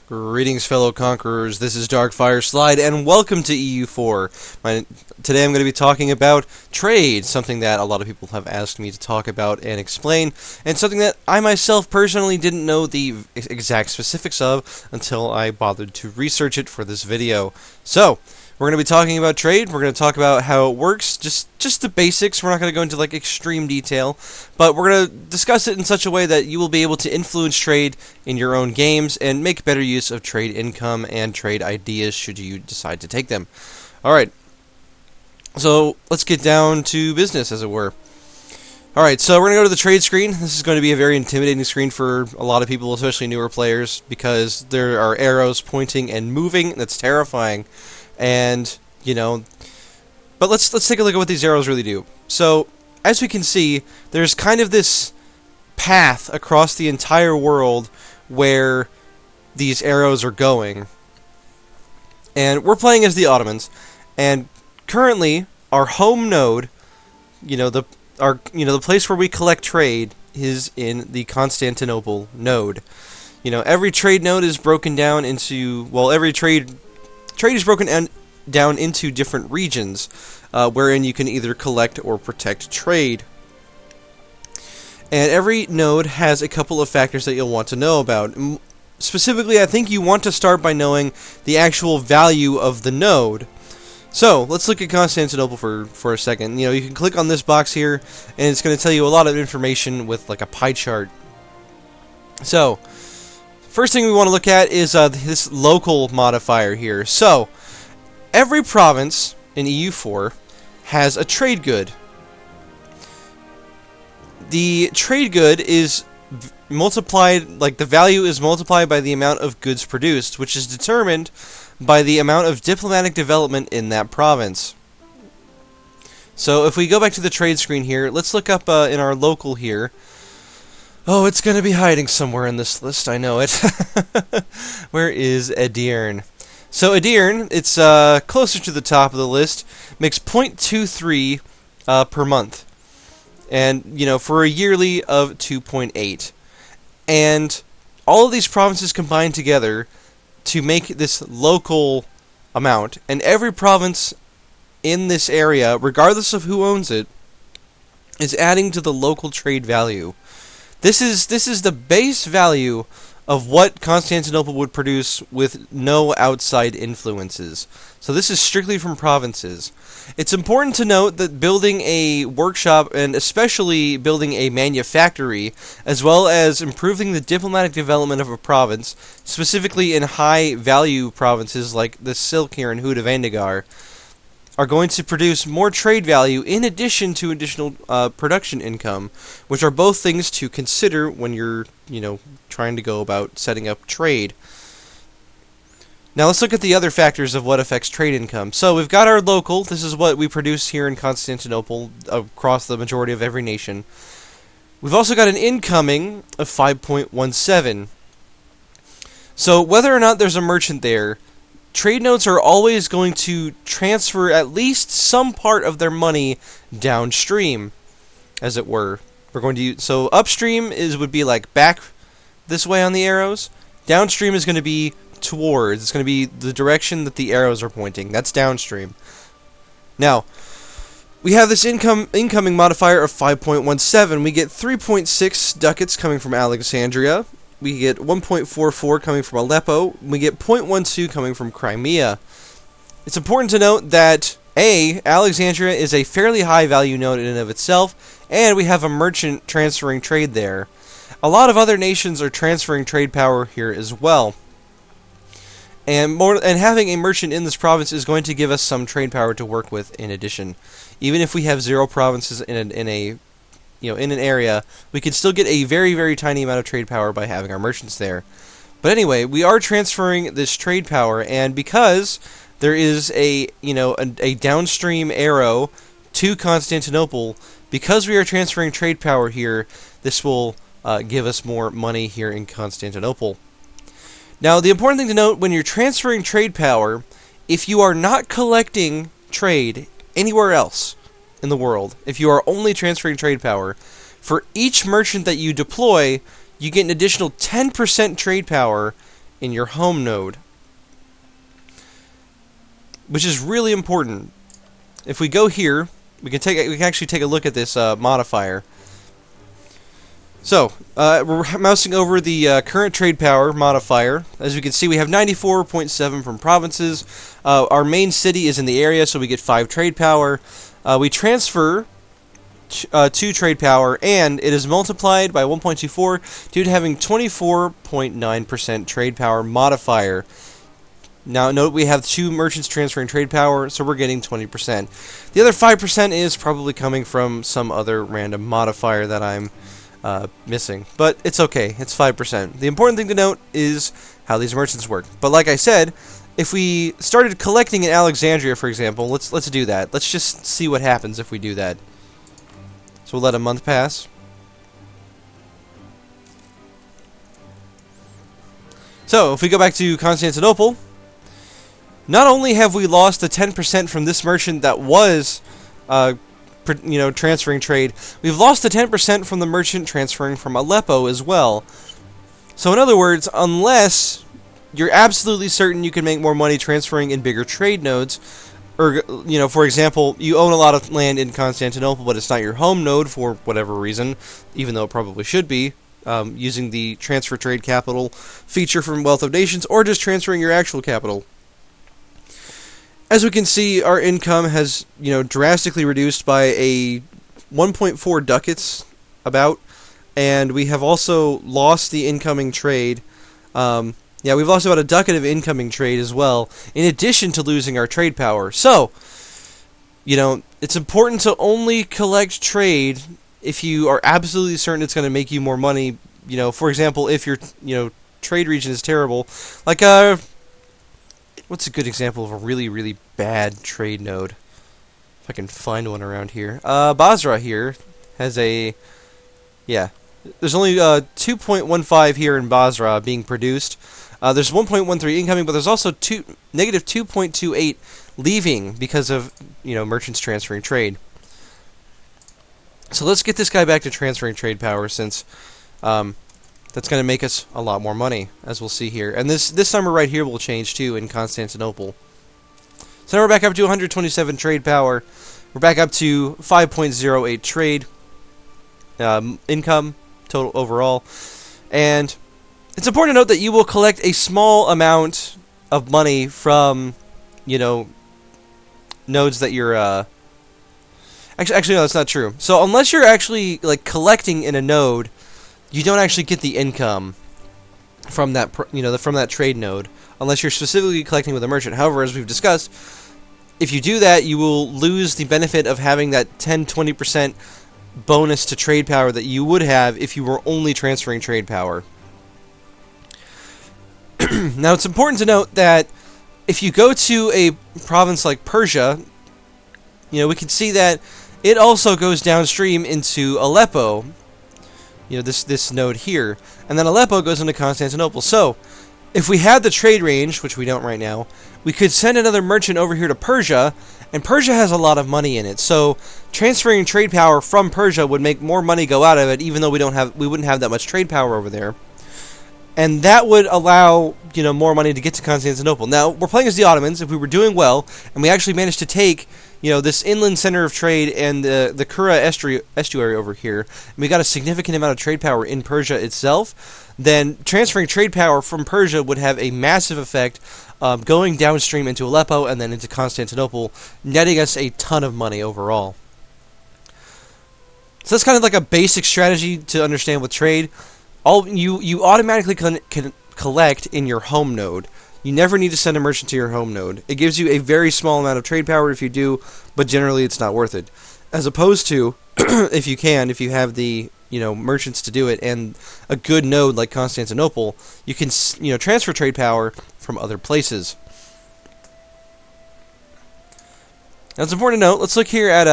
Greetings, fellow conquerors. This is Darkfire Slide, and welcome to EU4. Today I'm going to be talking about trade, something that a lot of people have asked me to talk about and explain, and something that I myself personally didn't know the exact specifics of until I bothered to research it for this video. So, we're going to be talking about trade. We're going to talk about how it works, just the basics. We're not going to go into like extreme detail, but we're going to discuss it in such a way that you will be able to influence trade in your own games and make better use of trade income and trade ideas should you decide to take them. Alright, so let's get down to business, as it were. Alright, so we're going to go to the trade screen. This is going to be a very intimidating screen for a lot of people, especially newer players, because there are arrows pointing and moving. That's terrifying. And, but let's take a look at what these arrows really do. So, as we can see, there's kind of this path across the entire world where these arrows are going. And we're playing as the Ottomans, and currently our home node, the place where we collect trade is in the Constantinople node. Every trade node is broken down into, Trade is broken down into different regions, wherein you can either collect or protect trade. And every node has a couple of factors that you'll want to know about. Specifically, I think you want to start by knowing the actual value of the node. So, let's look at Constantinople for a second. You can click on this box here, and it's going to tell you a lot of information with like a pie chart. So, first thing we want to look at is this local modifier here. So, every province in EU4 has a trade good. The trade good is multiplied, the value is multiplied by the amount of goods produced, which is determined by the amount of diplomatic development in that province. So, if we go back to the trade screen here, let's look up in our local here. Oh, it's going to be hiding somewhere in this list, I know it. Where is Edirne? So Edirne, it's closer to the top of the list, makes 0.23 per month. And, for a yearly of 2.8. And all of these provinces combine together to make this local amount. And every province in this area, regardless of who owns it, is adding to the local trade value. This is the base value of what Constantinople would produce with no outside influences. So this is strictly from provinces. It's important to note that building a workshop, and especially building a manufactory, as well as improving the diplomatic development of a province, specifically in high-value provinces like the Silk here in Huda Vandagar, are going to produce more trade value in addition to additional production income, which are both things to consider when you're, trying to go about setting up trade. Now let's look at the other factors of what affects trade income. So we've got our local. This is what we produce here in Constantinople across the majority of every nation. We've also got an incoming of 5.17. So whether or not there's a merchant there, trade notes are always going to transfer at least some part of their money downstream, as it were. We're going to use, so upstream would be like back this way on the arrows. Downstream is going to be towards. It's going to be the direction that the arrows are pointing. That's downstream. Now, we have this incoming modifier of 5.17. We get 3.6 ducats coming from Alexandria. We get 1.44 coming from Aleppo. We get 0.12 coming from Crimea. It's important to note that Alexandria is a fairly high value node in and of itself, and we have a merchant transferring trade there. A lot of other nations are transferring trade power here as well. And having a merchant in this province is going to give us some trade power to work with in addition. Even if we have 0 provinces in an area, we can still get a very, very tiny amount of trade power by having our merchants there. But anyway, we are transferring this trade power, and because there is a downstream arrow to Constantinople, because we are transferring trade power here, this will give us more money here in Constantinople. Now, the important thing to note, when you're transferring trade power, if you are not collecting trade anywhere else in the world, if you are only transferring trade power, for each merchant that you deploy, you get an additional 10% trade power in your home node, which is really important. If we go here, we can actually take a look at this modifier. So, we're mousing over the current trade power modifier. As you can see, we have 94.7 from provinces. Our main city is in the area, so we get 5 trade power. We transfer 2 trade power, and it is multiplied by 1.24 due to having 24.9% trade power modifier. Now, note we have 2 merchants transferring trade power, so we're getting 20%. The other 5% is probably coming from some other random modifier that I'm missing, but it's okay. It's 5%. The important thing to note is how these merchants work. But like I said, if we started collecting in Alexandria, for example, let's do that. Let's just see what happens if we do that. So we'll let a month pass. So if we go back to Constantinople, not only have we lost the 10% from this merchant that was transferring trade, we've lost the 10% from the merchant transferring from Aleppo as well. So in other words, unless you're absolutely certain you can make more money transferring in bigger trade nodes, or, for example, you own a lot of land in Constantinople, but it's not your home node for whatever reason, even though it probably should be, using the transfer trade capital feature from Wealth of Nations, or just transferring your actual capital. As we can see, our income has, drastically reduced by a 1.4 ducats, about, and we have also lost the incoming trade. We've lost about a ducat of incoming trade as well, in addition to losing our trade power. So, it's important to only collect trade if you are absolutely certain it's going to make you more money. For example, if your, trade region is terrible, like what's a good example of a really, really bad trade node? If I can find one around here. Basra here has a... Yeah. There's only 2.15 here in Basra being produced. There's 1.13 incoming, but there's also negative 2.28 leaving because of, merchants transferring trade. So let's get this guy back to transferring trade power, since... that's going to make us a lot more money, as we'll see here. And this number right here will change, too, in Constantinople. So now we're back up to 127 trade power. We're back up to 5.08 trade income, total overall. And it's important to note that you will collect a small amount of money from, nodes that you're... Actually, no, that's not true. So unless you're actually, collecting in a node, you don't actually get the income from that, from that trade node, unless you're specifically collecting with a merchant. However, as we've discussed, if you do that, you will lose the benefit of having that 10-20% bonus to trade power that you would have if you were only transferring trade power. Now, it's important to note that if you go to a province like Persia, we can see that it also goes downstream into Aleppo, this node here, and then Aleppo goes into Constantinople. So, if we had the trade range, which we don't right now, we could send another merchant over here to Persia, and Persia has a lot of money in it. So, transferring trade power from Persia would make more money go out of it, even though we wouldn't have that much trade power over there. And that would allow, more money to get to Constantinople. Now, we're playing as the Ottomans. If we were doing well, and we actually managed to take, this inland center of trade and the Kura estuary over here, and we got a significant amount of trade power in Persia itself, then transferring trade power from Persia would have a massive effect, going downstream into Aleppo and then into Constantinople, netting us a ton of money overall. So that's kind of like a basic strategy to understand with trade. You automatically can collect in your home node. You never need to send a merchant to your home node. It gives you a very small amount of trade power if you do, but generally it's not worth it. As opposed to, if you have the merchants to do it and a good node like Constantinople, you can transfer trade power from other places. Now it's important to note. Let's look here at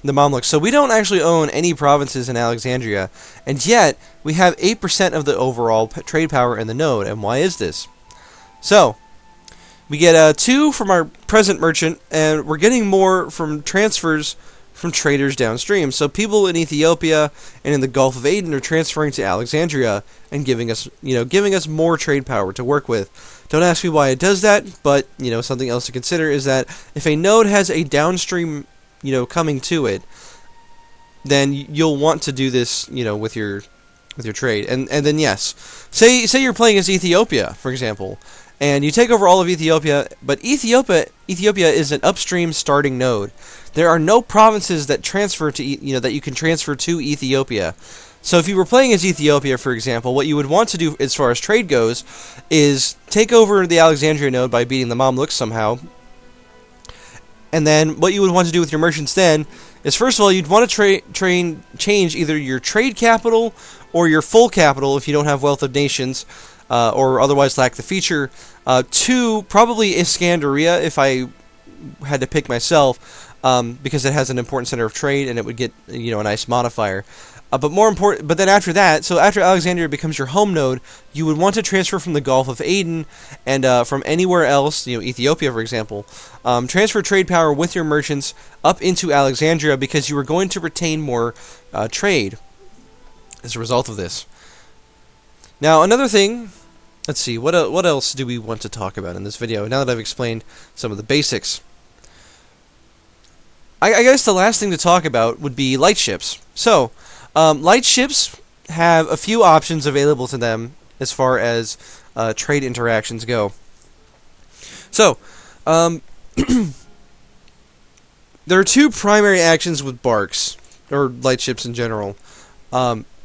the Mamluks. So we don't actually own any provinces in Alexandria, and yet we have 8% of the overall trade power in the node. And why is this? So, we get 2 from our present merchant, and we're getting more from transfers from traders downstream. So people in Ethiopia and in the Gulf of Aden are transferring to Alexandria and giving us more trade power to work with. Don't ask me why it does that, but something else to consider is that if a node has a downstream coming to it, then you'll want to do this with your trade. And then yes, say you're playing as Ethiopia, for example, and you take over all of Ethiopia, but Ethiopia is an upstream starting node. There are no provinces that transfer to that you can transfer to Ethiopia. So if you were playing as Ethiopia, for example, what you would want to do as far as trade goes is take over the Alexandria node by beating the Mamluks somehow. And then what you would want to do with your merchants then is, first of all, you'd want to change either your trade capital or your full capital if you don't have Wealth of Nations, or otherwise lack the feature, to probably Iskandaria if I had to pick myself, because it has an important center of trade and it would get a nice modifier. But then after that, so after Alexandria becomes your home node, you would want to transfer from the Gulf of Aden and from anywhere else, Ethiopia for example, transfer trade power with your merchants up into Alexandria because you are going to retain more trade as a result of this. Now another thing, let's see, what else do we want to talk about in this video now that I've explained some of the basics? I guess the last thing to talk about would be light ships. So, light ships have a few options available to them as far as trade interactions go. So, there are two primary actions with barks, or light ships in general.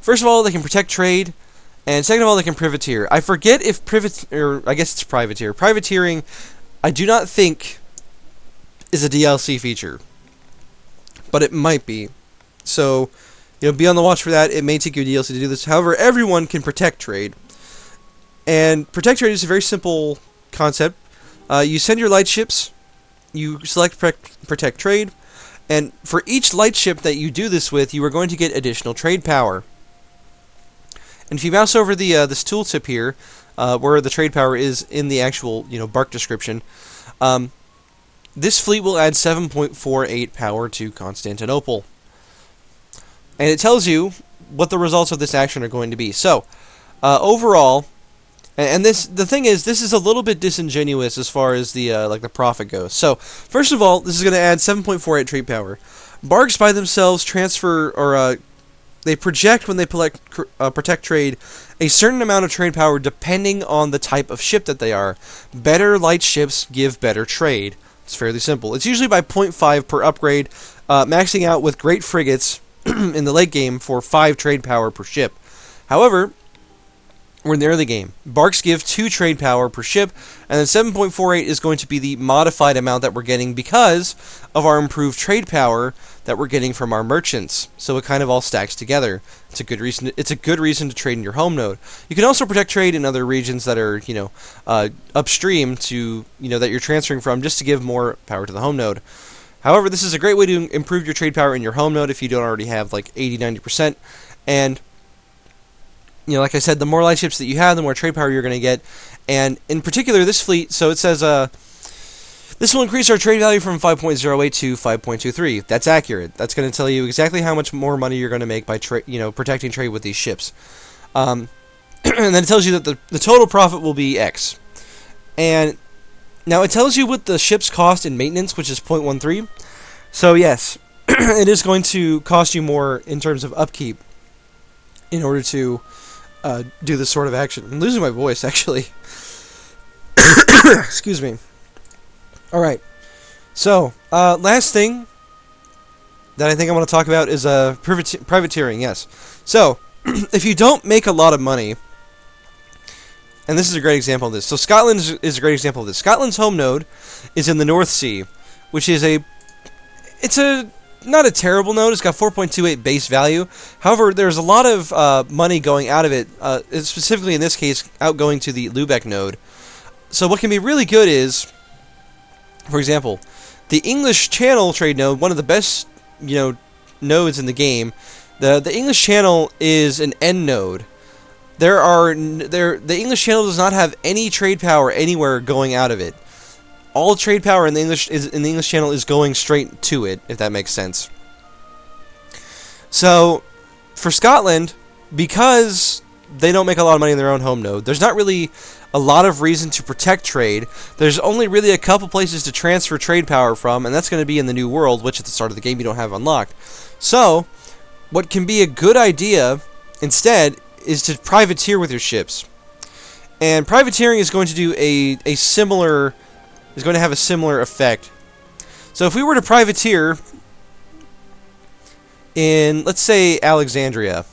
First of all, they can protect trade, and second of all, they can privateer. I forget if I guess it's privateer. Privateering, I do not think, is a DLC feature, but it might be. So, be on the watch for that. It may take you a DLC to do this. However, everyone can protect trade. And protect trade is a very simple concept. You send your light ships, you select protect trade, and for each light ship that you do this with, you are going to get additional trade power. And if you mouse over this tooltip here, where the trade power is in the actual bark description, this fleet will add 7.48 power to Constantinople. And it tells you what the results of this action are going to be. So, overall, and the thing is, this is a little bit disingenuous as far as the the profit goes. So, first of all, this is going to add 7.48 trade power. Barks by themselves transfer, or they project when they protect trade, a certain amount of trade power depending on the type of ship that they are. Better light ships give better trade. It's fairly simple. It's usually by 0.5 per upgrade, maxing out with great frigates in the late game for 5 trade power per ship. However, we're in the early game. Barks give 2 trade power per ship, and then 7.48 is going to be the modified amount that we're getting because of our improved trade power that we're getting from our merchants. So it kind of all stacks together. It's a good reason to trade in your home node. You can also protect trade in other regions that are, upstream to, that you're transferring from, just to give more power to the home node. However, this is a great way to improve your trade power in your home node if you don't already have like 80-90%. And like I said, the more light ships that you have, the more trade power you're going to get. And in particular, this fleet, so it says this will increase our trade value from 5.08 to 5.23. That's accurate. That's going to tell you exactly how much more money you're going to make by protecting trade with these ships. And then it tells you that the total profit will be X. And now it tells you what the ships cost in maintenance, which is 0.13. So yes, it is going to cost you more in terms of upkeep in order to do this sort of action. I'm losing my voice, actually. Excuse me. Alright. So, last thing that I think I want to talk about is privateering, yes. So, if you don't make a lot of money, and this is a great example of this. So Scotland is a great example of this. Scotland's home node is in the North Sea, which is not a terrible node. It's got 4.28 base value. However, there's a lot of money going out of it, specifically in this case, outgoing to the Lubeck node. So what can be really good is, for example, the English Channel trade node, one of the best nodes in the game. The English Channel is an end node. The English Channel does not have any trade power anywhere going out of it. All trade power in the English Channel is going straight to it, if that makes sense. So, for Scotland, because they don't make a lot of money in their own home node, there's not really a lot of reason to protect trade. There's only really a couple places to transfer trade power from, and that's going to be in the New World, which at the start of the game you don't have unlocked. So, what can be a good idea instead is to privateer with your ships. And privateering is going to do is going to have a similar effect. So if we were to privateer in, let's say, Alexandria.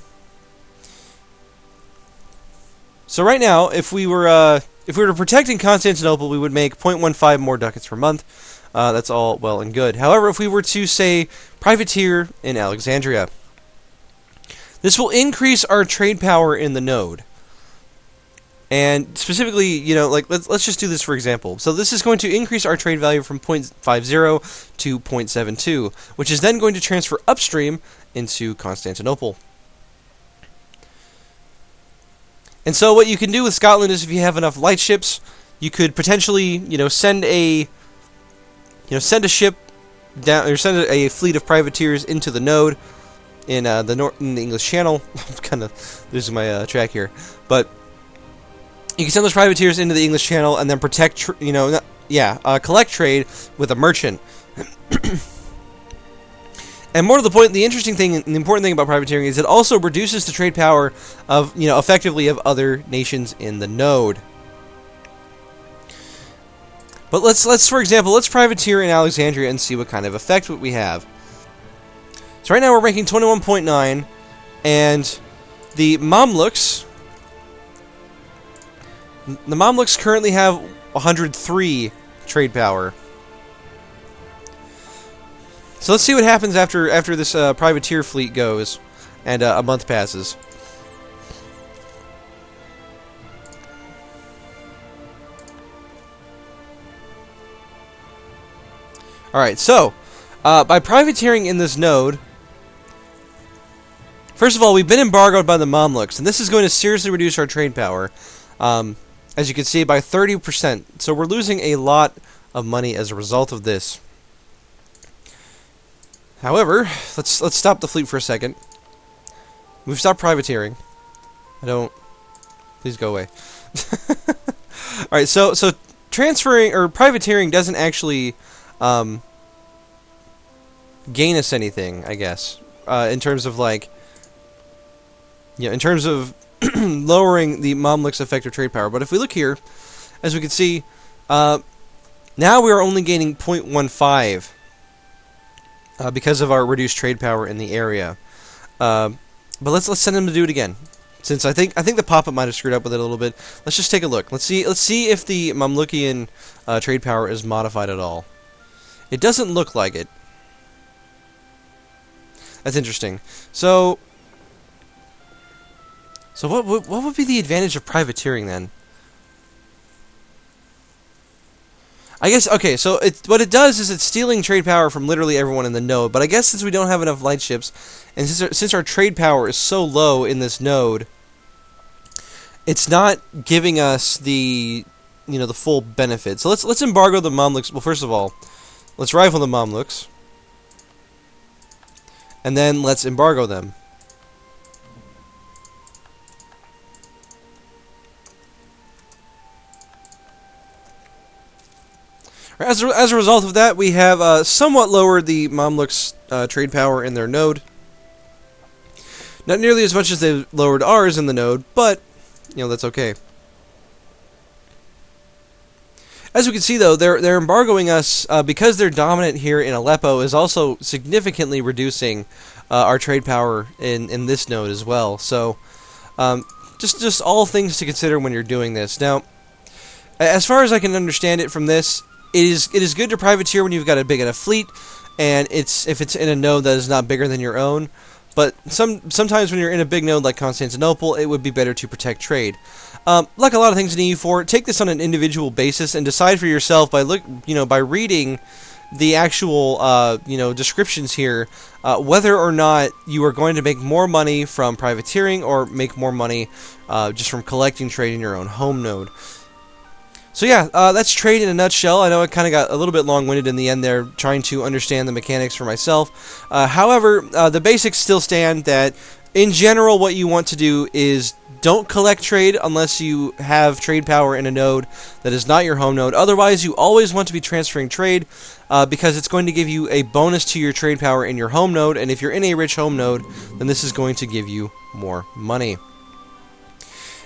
So right now, if we were to protect in Constantinople, we would make 0.15 more ducats per month. That's all well and good. However, if we were to, say, privateer in Alexandria, this will increase our trade power in the node. And specifically, you know, like let's just do this for example. So this is going to increase our trade value from 0.50 to 0.72, which is then going to transfer upstream into Constantinople. And so what you can do with Scotland is, if you have enough light ships, you could potentially, send a ship down, or send a fleet of privateers into the node in the English Channel. I'm kind of losing my track here, but you can send those privateers into the English Channel and then protect, collect trade with a merchant. And more to the point, the interesting thing and the important thing about privateering is it also reduces the trade power of, effectively of other nations in the node. But let's for example, let's privateer in Alexandria and see what kind of effect we have. So right now we're ranking 21.9, and the Mamluks currently have 103 trade power. So let's see what happens after this privateer fleet goes, and a month passes. Alright, so, by privateering in this node, first of all, we've been embargoed by the Mamluks, and this is going to seriously reduce our trade power, as you can see, by 30%. So we're losing a lot of money as a result of this. However, let's stop the fleet for a second. We've stopped privateering. Please go away. Alright, so transferring, or privateering doesn't actually gain us anything, I guess. In terms of, in terms of lowering the Mamluks' effective trade power. But if we look here, as we can see, now we are only gaining 0.15. Because of our reduced trade power in the area. But let's send them to do it again. Since I think the pop-up might have screwed up with it a little bit. Let's just take a look. Let's see if the Mamlukian trade power is modified at all. It doesn't look like it. That's interesting. So what would be the advantage of privateering then? I guess, okay, so what it does is it's stealing trade power from literally everyone in the node, but I guess since we don't have enough light ships, and since our trade power is so low in this node, it's not giving us the full benefit. So let's embargo the Mamluks. Well, first of all, let's rifle the Mamluks, and then let's embargo them. As a result of that, we have somewhat lowered the Mamluks' trade power in their node. Not nearly as much as they've lowered ours in the node, but, that's okay. As we can see, though, they're embargoing us because they're dominant here in Aleppo, is also significantly reducing our trade power in this node as well. So, just all things to consider when you're doing this. Now, as far as I can understand it from this, it is good to privateer when you've got a big enough fleet, and if it's in a node that is not bigger than your own. But sometimes when you're in a big node like Constantinople, it would be better to protect trade. Like a lot of things in EU4, take this on an individual basis and decide for yourself by reading the actual descriptions here, whether or not you are going to make more money from privateering or make more money just from collecting trade in your own home node. So yeah, that's trade in a nutshell. I know I kind of got a little bit long-winded in the end there, trying to understand the mechanics for myself. However, the basics still stand that, in general, what you want to do is don't collect trade unless you have trade power in a node that is not your home node. Otherwise, you always want to be transferring trade because it's going to give you a bonus to your trade power in your home node, and if you're in a rich home node, then this is going to give you more money.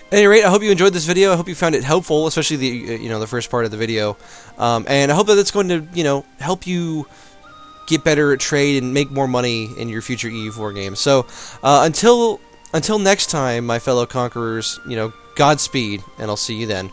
At any rate, I hope you enjoyed this video. I hope you found it helpful, especially the first part of the video, and I hope that it's going to help you get better at trade and make more money in your future EU4 games. So until next time, my fellow conquerors, Godspeed, and I'll see you then.